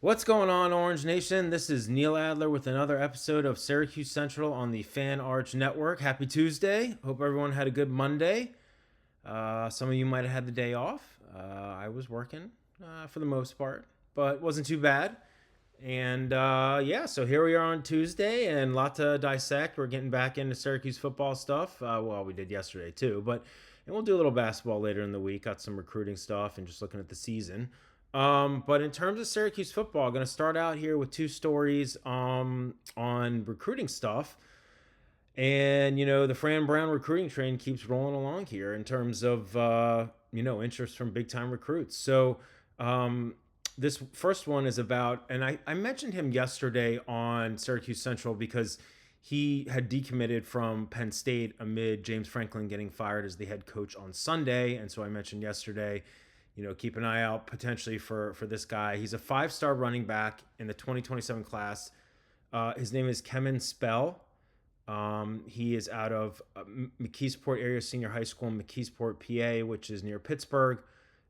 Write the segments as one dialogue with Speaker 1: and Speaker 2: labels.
Speaker 1: What's going on, Orange Nation? This is Neil Adler with another episode of Syracuse Central on the Fan Arch Network. Happy Tuesday. Hope everyone had a good Monday. Some of you might have had the day off. I was working for the most part, but wasn't too bad. And so here we are on Tuesday and a lot to dissect. We're getting back into Syracuse football stuff. We did yesterday too, and we'll do a little basketball later in the week. Got some recruiting stuff and just looking at the season. But in terms of Syracuse football, I'm going to start out here with two stories on recruiting stuff. And, the Fran Brown recruiting train keeps rolling along here in terms of, interest from big time recruits. So this first one is about, and I mentioned him yesterday on Syracuse Central because he had decommitted from Penn State amid James Franklin getting fired as the head coach on Sunday. And so I mentioned yesterday, keep an eye out potentially for this guy. He's a 5-star running back in the 2027 class. His name is Kemen Spell. He is out of McKeesport Area Senior High School in McKeesport, PA, which is near Pittsburgh.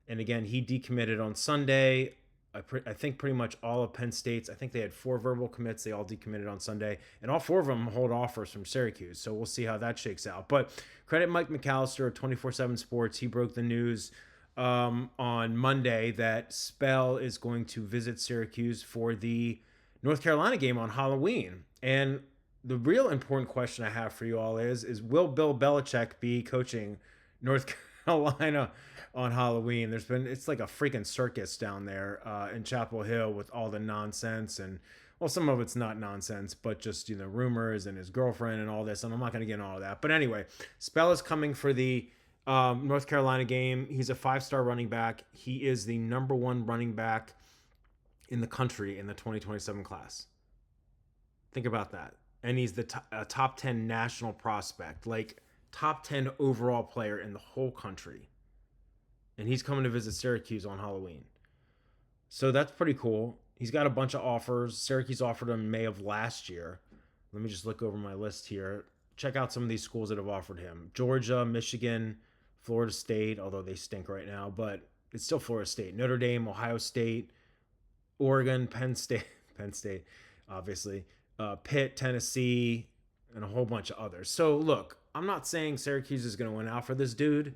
Speaker 1: And again, he decommitted on Sunday. I think pretty much all of Penn State's. I think they had 4 verbal commits. They all decommitted on Sunday. And all 4 of them hold offers from Syracuse. So we'll see how that shakes out. But credit Mike McAllister of 24/7 Sports. He broke the news on Monday that Spell is going to visit Syracuse for the North Carolina game on Halloween. And the real important question I have for you all is will Bill Belichick be coaching North Carolina on Halloween? It's like a freaking circus down there in Chapel Hill with all the nonsense and, well, some of it's not nonsense, but just, rumors and his girlfriend and all this. And I'm not going to get into all of that. But anyway, Spell is coming for the North Carolina game. He's a 5-star running back. He is the number 1 running back in the country in the 2027 class. Think about that. And he's the top 10 national prospect, like top 10 overall player in the whole country. And he's coming to visit Syracuse on Halloween. So that's pretty cool. He's got a bunch of offers. Syracuse offered him in May of last year. Let me just look over my list here. Check out some of these schools that have offered him. Georgia, Michigan, Florida State, although they stink right now, but it's still Florida State. Notre Dame, Ohio State, Oregon, Penn State, obviously, Pitt, Tennessee, and a whole bunch of others. So look, I'm not saying Syracuse is going to win out for this dude,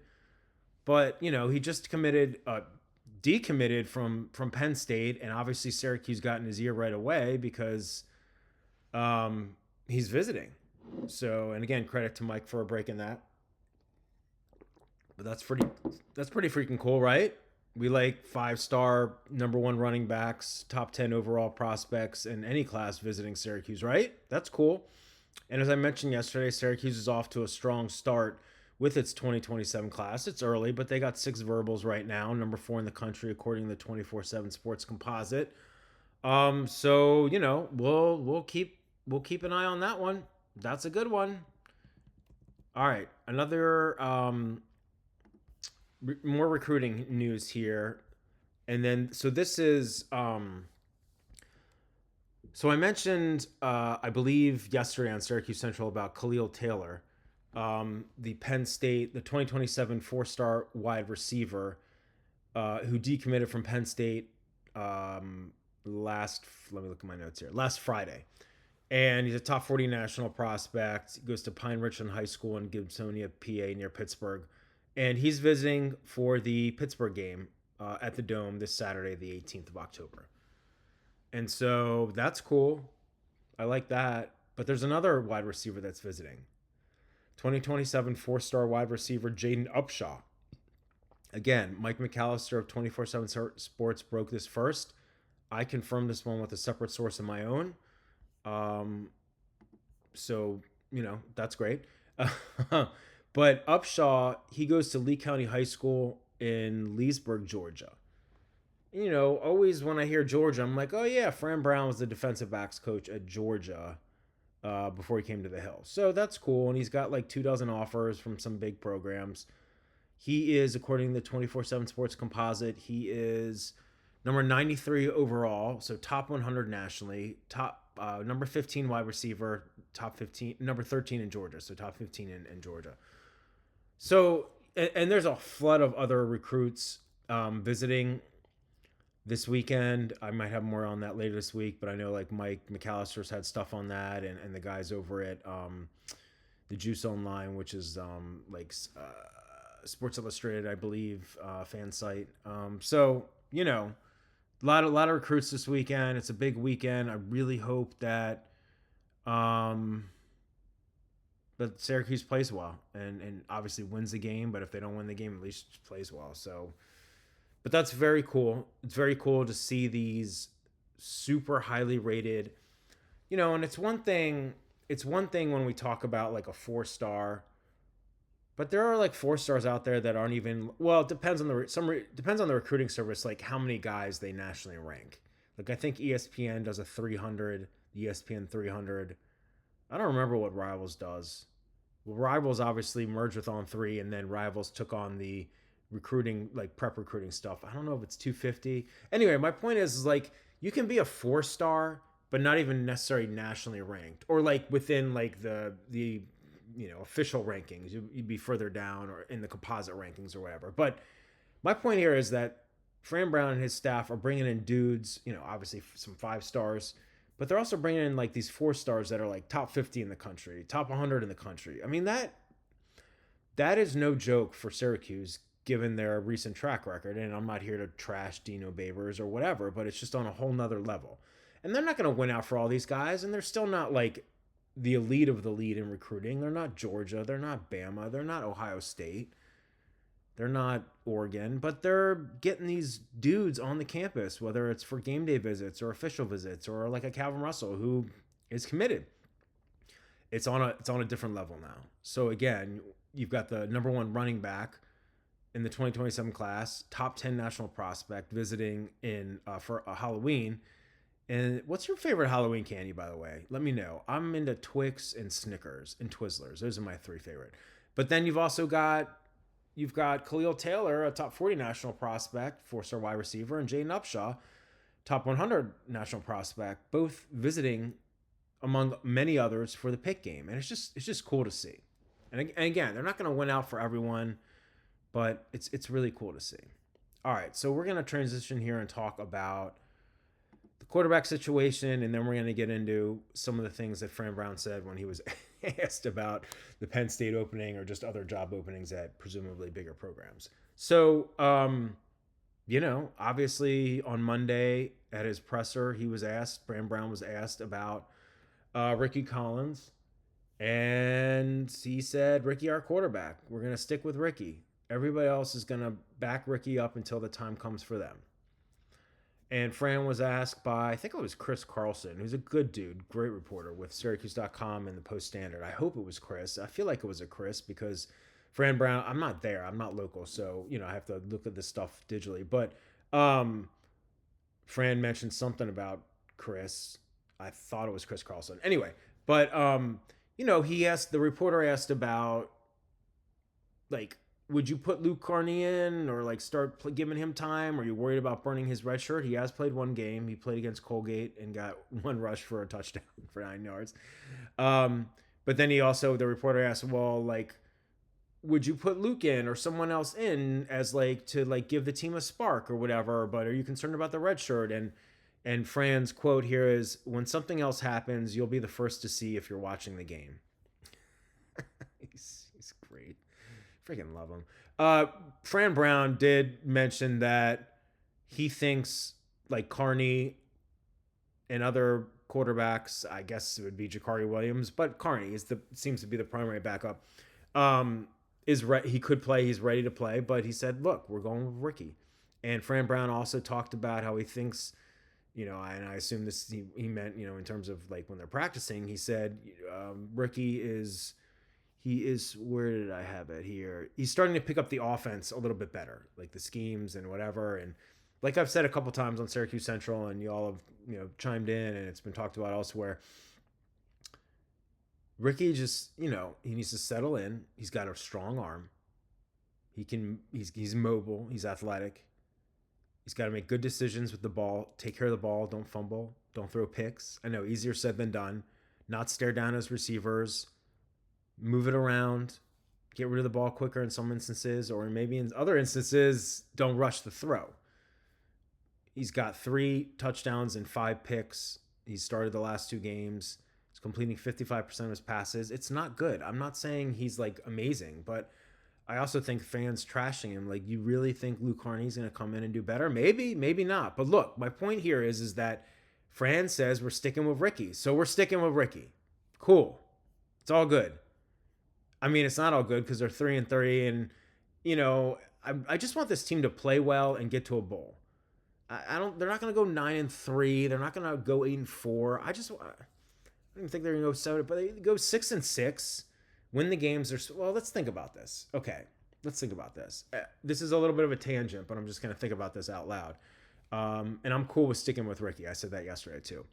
Speaker 1: but he just decommitted from Penn State, and obviously Syracuse got in his ear right away because he's visiting. So, and again, credit to Mike for breaking that. But that's pretty freaking cool, right? We like 5-star number 1 running backs, top 10 overall prospects in any class visiting Syracuse, right? That's cool. And as I mentioned yesterday, Syracuse is off to a strong start with its 2027 class. It's early, but they got 6 verbals right now, number 4 in the country according to the 24/7 Sports Composite. So we'll keep an eye on that one. That's a good one. All right, another more recruiting news here. And then, so this is, so I mentioned, I believe yesterday on Syracuse Central about Khalil Taylor, the Penn State, the 2027 4-star wide receiver, who decommitted from Penn State let me look at my notes here, last Friday. And he's a top 40 national prospect. He goes to Pine Richland High School in Gibsonia, PA, near Pittsburgh. And he's visiting for the Pittsburgh game at the Dome this Saturday, the 18th of October. And so that's cool. I like that. But there's another wide receiver that's visiting. 2027 4-star wide receiver Jaden Upshaw. Again, Mike McAllister of 24/7 Sports broke this first. I confirmed this one with a separate source of my own. So, that's great. But Upshaw, he goes to Lee County High School in Leesburg, Georgia. Always when I hear Georgia, I'm like, oh yeah, Fran Brown was the defensive backs coach at Georgia before he came to the Hill. So that's cool. And he's got like 24 offers from some big programs. He is, according to the 24/7 Sports Composite, he is number 93 overall, so top 100 nationally, number 15 wide receiver, top 15, number 13 in Georgia, so top 15 in Georgia. So, and there's a flood of other recruits visiting. this weekend. I might have more on that later this week, but I know like Mike McAllister's had stuff on that, and the guys over at the Juice Online, which is Sports Illustrated, I believe, fan site. So a lot of recruits this weekend. It's a big weekend. I really hope that um, that Syracuse plays well and obviously wins the game. But if they don't win the game, at least plays well. So, but that's very cool. It's very cool to see these super highly rated. And it's one thing. It's one thing when we talk about like a 4-star, but there are like 4-stars out there that aren't even. Well, it depends on depends on the recruiting service, like how many guys they nationally rank. Like I think ESPN does a 300, ESPN 300. I don't remember what Rivals does. Well, Rivals obviously merged with On3, and then Rivals took on the recruiting, like prep recruiting stuff. I don't know if it's 250. Anyway, my point is like you can be a 4-star, but not even necessarily nationally ranked, or like within like the official rankings. You'd be further down or in the composite rankings or whatever. But my point here is that Fran Brown and his staff are bringing in dudes, obviously some 5-stars, but they're also bringing in like these 4-stars that are like top 50 in the country, top 100 in the country. I mean, that is no joke for Syracuse given their recent track record. And I'm not here to trash Dino Babers or whatever, but it's just on a whole nother level. And they're not going to win out for all these guys, and they're still not like the elite of the lead in recruiting. They're not Georgia, they're not Bama, they're not Ohio State, they're not Oregon, but they're getting these dudes on the campus, whether it's for game day visits or official visits or like a Calvin Russell who is committed. It's on a different level now. So again, you've got the number one running back in the 2027 class, top 10 national prospect visiting in for a Halloween. And what's your favorite Halloween candy, by the way? Let me know. I'm into Twix and Snickers and Twizzlers. Those are my 3 favorite. But then you've got Khalil Taylor, a top 40 national prospect, 4-star wide receiver, and Jaden Upshaw, top 100 national prospect, both visiting among many others for the Pitt game. And it's just cool to see. And again, they're not going to win out for everyone, but it's really cool to see. All right, so we're going to transition here and talk about the quarterback situation, and then we're going to get into some of the things that Fran Brown said when he was asked about the Penn State opening or just other job openings at presumably bigger programs. So, obviously on Monday at his presser, Fran Brown was asked about Ricky Collins, and he said, Ricky, our quarterback. We're going to stick with Ricky. Everybody else is going to back Ricky up until the time comes for them. And Fran was asked by, I think it was Chris Carlson, who's a good dude, great reporter with Syracuse.com and the Post-Standard. I hope it was Chris. I feel like it was a Chris because Fran Brown, I'm not there. I'm not local. So, I have to look at this stuff digitally. But Fran mentioned something about Chris. I thought it was Chris Carlson. Anyway, but, the reporter asked about, like, would you put Luke Carney in or like start giving him time? Are you worried about burning his red shirt? He has played one game. He played against Colgate and got 1 rush for a touchdown for 9 yards. But then the reporter asked, well, like, would you put Luke in or someone else in as like to like give the team a spark or whatever? But are you concerned about the red shirt? And Fran's quote here is, when something else happens, you'll be the first to see if you're watching the game. He's great. Freaking love him. Fran Brown did mention that he thinks like Carney and other quarterbacks, I guess it would be Jakari Williams, but Carney seems to be the primary backup. He could play, he's ready to play, but he said, look, we're going with Ricky. And Fran Brown also talked about how he thinks, and I assume this he meant, in terms of like when they're practicing, he said Ricky is. He is, where did I have it here? He's starting to pick up the offense a little bit better, like the schemes and whatever. And like I've said a couple times on Syracuse Central, and you all have, chimed in, and it's been talked about elsewhere. Ricky just, he needs to settle in. He's got a strong arm. He's mobile. He's athletic. He's got to make good decisions with the ball, take care of the ball, don't fumble, don't throw picks. I know, easier said than done. Not stare down his receivers. Move it around, get rid of the ball quicker in some instances, or maybe in other instances, don't rush the throw. He's got 3 touchdowns and 5 picks. He's started the last 2 games. He's completing 55% of his passes. It's not good. I'm not saying he's like amazing, but I also think fans trashing him. Like, you really think Luke Carney's going to come in and do better? Maybe, maybe not. But look, my point here is that Fran says we're sticking with Ricky. So we're sticking with Ricky. Cool. It's all good. I mean, it's not all good because they're 3-3, and I just want this team to play well and get to a bowl. I don't. They're not going to go 9-3. They're not going to go 8-4. I don't even think they're going to go 7, but they go 6-6. Win the games. Well, let's think about this. Okay, let's think about this. This is a little bit of a tangent, but I'm just going to think about this out loud. And I'm cool with sticking with Ricky. I said that yesterday too.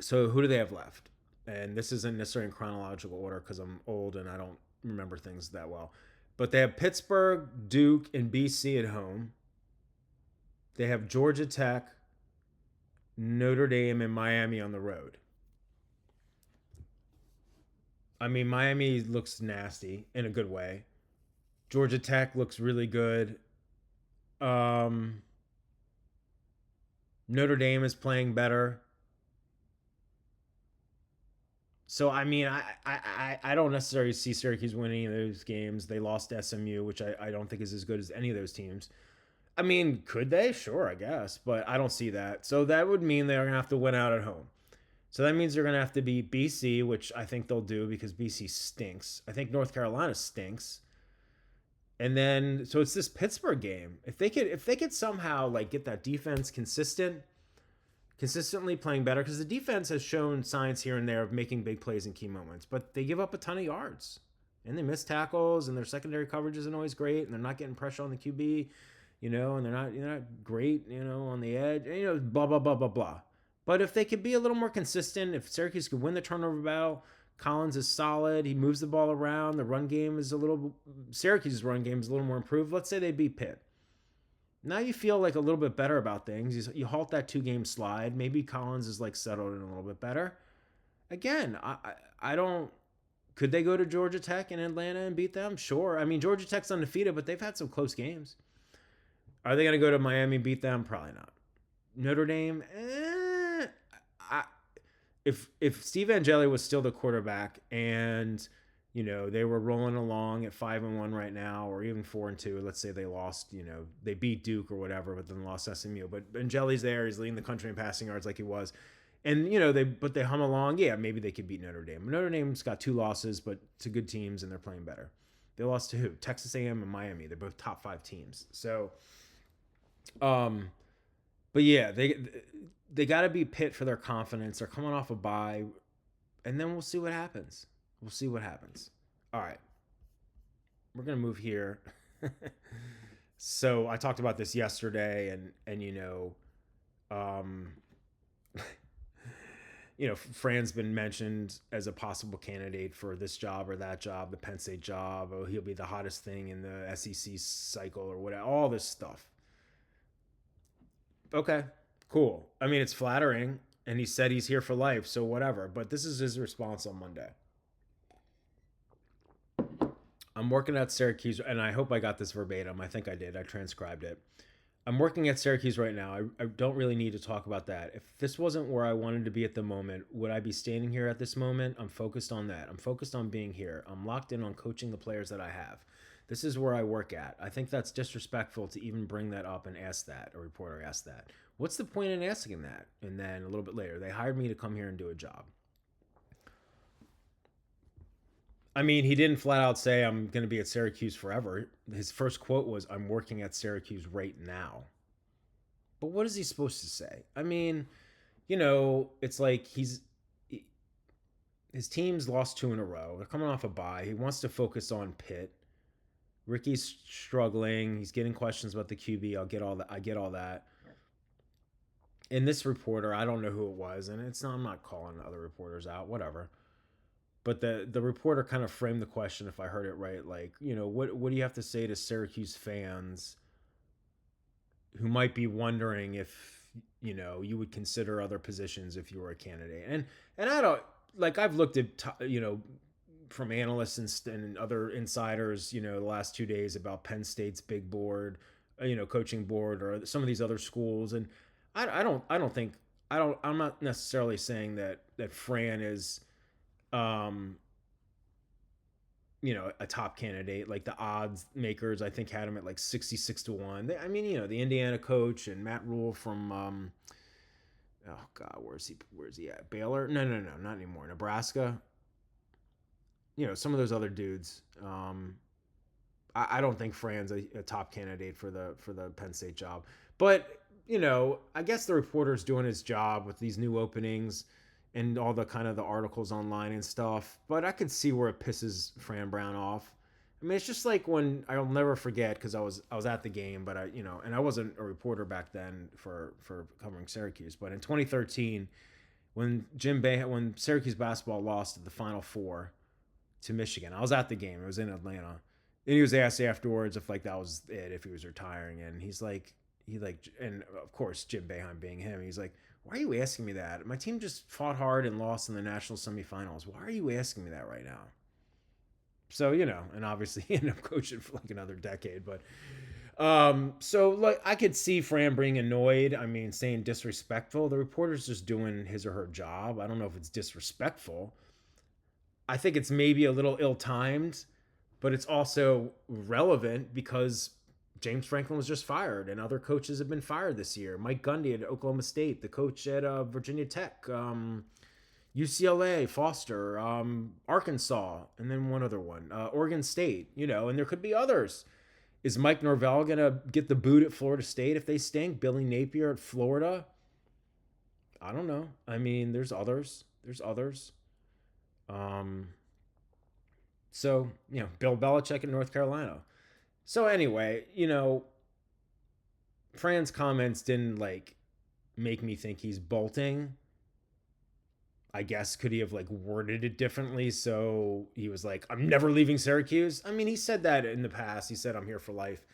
Speaker 1: So who do they have left? And this isn't necessarily in chronological order because I'm old and I don't remember things that well. But they have Pittsburgh, Duke, and BC at home. They have Georgia Tech, Notre Dame, and Miami on the road. I mean, Miami looks nasty in a good way. Georgia Tech looks really good. Notre Dame is playing better. So, I mean, I don't necessarily see Syracuse winning those games. They lost to SMU, which I don't think is as good as any of those teams. I mean, could they? Sure, I guess. But I don't see that. So that would mean they're going to have to win out at home. So that means they're going to have to beat BC, which I think they'll do because BC stinks. I think North Carolina stinks. And then, so it's this Pittsburgh game. If they could somehow like get that defense consistently playing better, because the defense has shown signs here and there of making big plays in key moments, but they give up a ton of yards and they miss tackles, and their secondary coverage isn't always great, and they're not getting pressure on the QB, and they're not great, on the edge, blah blah blah blah blah. But if they could be a little more consistent, if Syracuse could win the turnover battle, Collins is solid. He moves the ball around. Syracuse's run game is a little more improved. Let's say they beat Pitt. Now you feel like a little bit better about things. You halt that 2-game slide. Maybe Collins is like settled in a little bit better. Again, I don't. Could they go to Georgia Tech in Atlanta and beat them? Sure. I mean, Georgia Tech's undefeated, but they've had some close games. Are they going to go to Miami and beat them? Probably not. Notre Dame, if Steve Angeli was still the quarterback and they were rolling along at 5-1 right now, or even 4-2, let's say they lost, they beat Duke or whatever, but then lost SMU. But Angeli's there, he's leading the country in passing yards like he was, and they hum along. Yeah, maybe they could beat Notre Dame. Notre Dame's got 2 losses, but to good teams, and they're playing better. They lost to who? Texas A&M and Miami. They're both top 5 teams. So, but yeah, they got to be Pitt for their confidence. They're coming off a bye, and then we'll see what happens. We'll see what happens. All right. We're going to move here. So I talked about this yesterday, and Fran's been mentioned as a possible candidate for this job or that job, the Penn State job. Oh, he'll be the hottest thing in the SEC cycle or whatever, all this stuff. Okay. Cool. I mean, it's flattering, and he said he's here for life, so whatever. But this is his response on Monday. I'm working at Syracuse, and I hope I got this verbatim. I think I did. I transcribed it. I'm working at Syracuse right now. I don't really need to talk about that. If this wasn't where I wanted to be at the moment, would I be standing here at this moment? I'm focused on that. I'm focused on being here. I'm locked in on coaching the players that I have. This is where I work at. I think that's disrespectful to even bring that up and ask that. A reporter asked that. What's the point in asking that? And then a little bit later, they hired me to come here and do a job. I mean, he didn't flat out say I'm going to be at Syracuse forever. His first quote was, "I'm working at Syracuse right now." But what is he supposed to say? I mean, it's like his team's lost 2 in a row. They're coming off a bye. He wants to focus on Pitt. Ricky's struggling. He's getting questions about the QB. I get all that. And this reporter, I don't know who it was, and I'm not calling other reporters out, whatever. But the reporter kind of framed the question, if I heard it right, like, what do you have to say to Syracuse fans who might be wondering if, you would consider other positions if you were a candidate? And I don't, like, I've looked at, from analysts and other insiders, the last 2 days about Penn State's big board. coaching board or some of these other schools. And I'm not necessarily saying that Fran is, a top candidate. Like the odds makers, I think had him at like 66-1. The Indiana coach and Matt Rule from, oh God, where's he at? Baylor? No, not anymore. Nebraska. Some of those other dudes. I don't think Fran's a top candidate for the Penn State job. But, I guess the reporter's doing his job with these new openings and all the kind of the articles online and stuff. But I could see where it pisses Fran Brown off. I mean, it's just like when I'll never forget, because I was at the game, but and I wasn't a reporter back then for covering Syracuse. But in 2013, when when Syracuse basketball lost at the Final Four to Michigan, I was at the game. It was in Atlanta. And he was asked afterwards if that was it, if he was retiring, and and of course Jim Boeheim being him, he's like, "Why are you asking me that? My team just fought hard and lost in the national semifinals. Why are you asking me that right now?" So, and obviously he ended up coaching for another decade. But so I could see Fran being annoyed. I mean, saying disrespectful. The reporter's just doing his or her job. I don't know if it's disrespectful. I think it's maybe a little ill-timed, but it's also relevant because James Franklin was just fired and other coaches have been fired this year. Mike Gundy at Oklahoma State, the coach at Virginia Tech, UCLA, Foster, Arkansas, and then one other one, Oregon State, and there could be others. Is Mike Norvell going to get the boot at Florida State if they stink? Billy Napier at Florida? I don't know. I mean, there's others. So, Bill Belichick in North Carolina. So anyway, Fran's comments didn't make me think he's bolting. I guess could he have worded it differently? So he was like, "I'm never leaving Syracuse." I mean, he said that in the past. He said, "I'm here for life."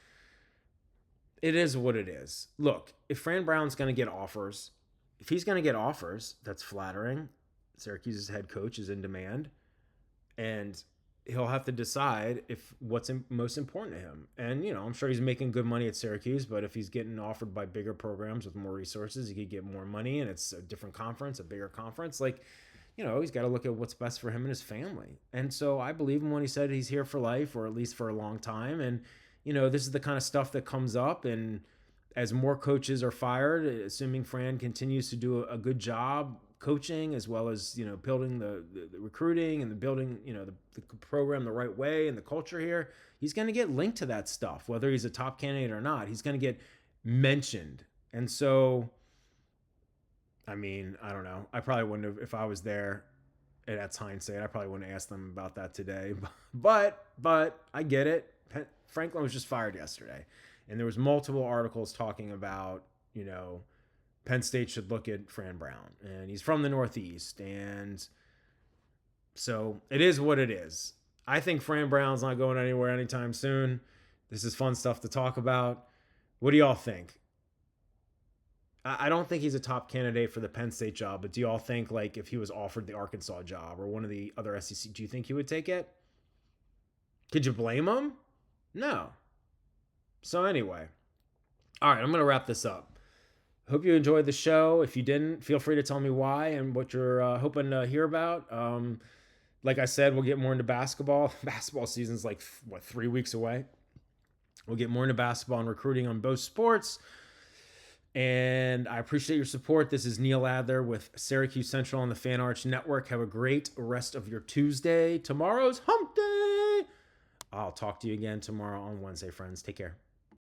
Speaker 1: It is what it is. Look, if Fran Brown's going to get offers, if he's going to get offers, that's flattering. Syracuse's head coach is in demand, and he'll have to decide if what's most important to him. And, I'm sure he's making good money at Syracuse, but if he's getting offered by bigger programs with more resources, he could get more money, and it's a different conference, a bigger conference. He's got to look at what's best for him and his family. And so I believe him when he said he's here for life, or at least for a long time. And, this is the kind of stuff that comes up. And as more coaches are fired, assuming Fran continues to do a good job coaching, as well as building the recruiting and the building the program the right way and the culture here, he's going to get linked to that stuff, whether he's a top candidate or not. He's going to get mentioned. And so, I mean, I don't know, I probably wouldn't have, if I was there, and that's hindsight, I probably wouldn't have asked them about that today. But I get it. Franklin was just fired yesterday, and there was multiple articles talking about Penn State should look at Fran Brown, and he's from the Northeast, and so it is what it is. I think Fran Brown's not going anywhere anytime soon. This is fun stuff to talk about. What do y'all think? I don't think he's a top candidate for the Penn State job, but do y'all think if he was offered the Arkansas job or one of the other SEC, do you think he would take it? Could you blame him? No. So anyway, all right, I'm going to wrap this up. Hope you enjoyed the show. If you didn't, feel free to tell me why and what you're hoping to hear about. Like I said, we'll get more into basketball. Basketball season's 3 weeks away. We'll get more into basketball and recruiting on both sports. And I appreciate your support. This is Neil Adler with Syracuse Central on the Fan Arch Network. Have a great rest of your Tuesday. Tomorrow's hump day. I'll talk to you again tomorrow on Wednesday, friends. Take care.